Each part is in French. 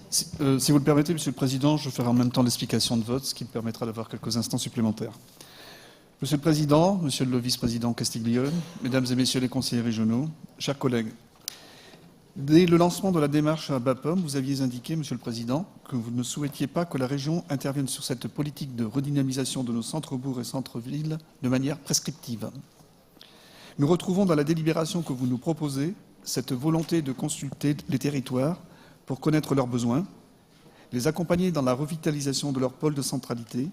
Si vous le permettez, Monsieur le Président, je ferai en même temps l'explication de vote, ce qui me permettra d'avoir quelques instants supplémentaires. Monsieur le Président, Monsieur le Vice-président Castiglione, Mesdames et Messieurs les conseillers régionaux, chers collègues, dès le lancement de la démarche à BAPOM, vous aviez indiqué, Monsieur le Président, que vous ne souhaitiez pas que la région intervienne sur cette politique de redynamisation de nos centres-bourgs et centres-villes de manière prescriptive. Nous retrouvons dans la délibération que vous nous proposez cette volonté de consulter les territoires pour connaître leurs besoins, les accompagner dans la revitalisation de leur pôle de centralité,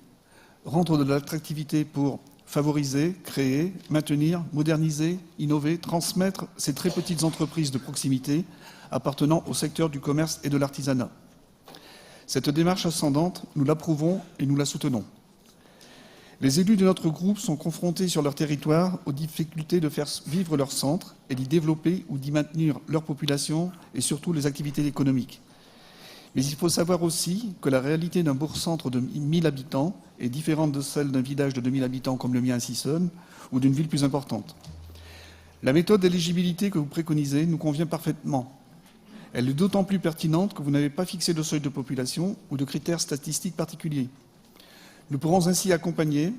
rendre de l'attractivité pour favoriser, créer, maintenir, moderniser, innover, transmettre ces très petites entreprises de proximité appartenant au secteur du commerce et de l'artisanat. Cette démarche ascendante, nous l'approuvons et nous la soutenons. Les élus de notre groupe sont confrontés sur leur territoire aux difficultés de faire vivre leur centre et d'y développer ou d'y maintenir leur population et surtout les activités économiques. Mais il faut savoir aussi que la réalité d'un bourg-centre de 1000 habitants est différente de celle d'un village de 2000 habitants comme le mien à Sissonne ou d'une ville plus importante. La méthode d'éligibilité que vous préconisez nous convient parfaitement. Elle est d'autant plus pertinente que vous n'avez pas fixé de seuil de population ou de critères statistiques particuliers. Nous pourrons ainsi accompagner,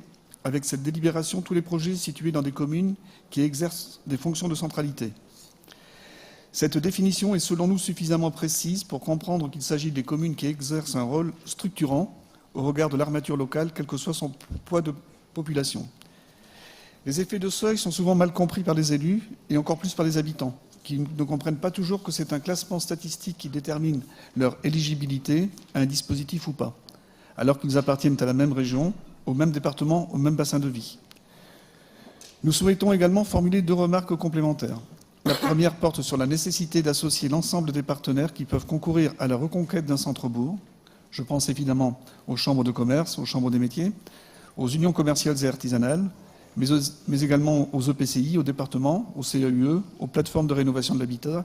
avec cette délibération, tous les projets situés dans des communes qui exercent des fonctions de centralité. Cette définition est selon nous suffisamment précise pour comprendre qu'il s'agit des communes qui exercent un rôle structurant au regard de l'armature locale, quel que soit son poids de population. Les effets de seuil sont souvent mal compris par les élus et encore plus par les habitants, qui ne comprennent pas toujours que c'est un classement statistique qui détermine leur éligibilité à un dispositif ou pas, alors qu'ils appartiennent à la même région, au même département, au même bassin de vie. Nous souhaitons également formuler 2 remarques complémentaires. La première porte sur la nécessité d'associer l'ensemble des partenaires qui peuvent concourir à la reconquête d'un centre-bourg. Je pense évidemment aux chambres de commerce, aux chambres des métiers, aux unions commerciales et artisanales, mais également aux EPCI, aux départements, aux CAUE, aux plateformes de rénovation de l'habitat,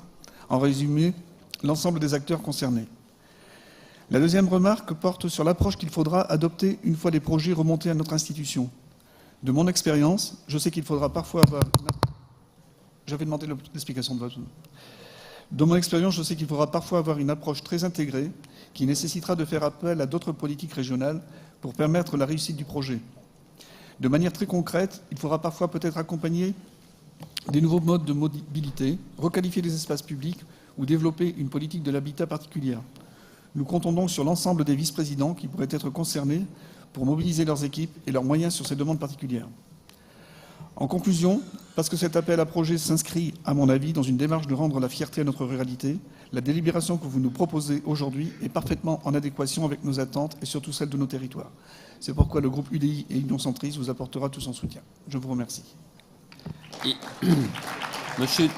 en résumé, l'ensemble des acteurs concernés. La deuxième remarque porte sur l'approche qu'il faudra adopter une fois les projets remontés à notre institution. De mon expérience, je sais qu'il faudra parfois avoir... J'avais demandé l'explication de vote. De mon expérience, je sais qu'il faudra parfois avoir une approche très intégrée qui nécessitera de faire appel à d'autres politiques régionales pour permettre la réussite du projet. De manière très concrète, il faudra parfois peut-être accompagner des nouveaux modes de mobilité, requalifier les espaces publics ou développer une politique de l'habitat particulière. Nous comptons donc sur l'ensemble des vice-présidents qui pourraient être concernés pour mobiliser leurs équipes et leurs moyens sur ces demandes particulières. En conclusion, parce que cet appel à projet s'inscrit, à mon avis, dans une démarche de rendre la fierté à notre ruralité, la délibération que vous nous proposez aujourd'hui est parfaitement en adéquation avec nos attentes et surtout celles de nos territoires. C'est pourquoi le groupe UDI et Union Centriste vous apportera tout son soutien. Je vous remercie. Monsieur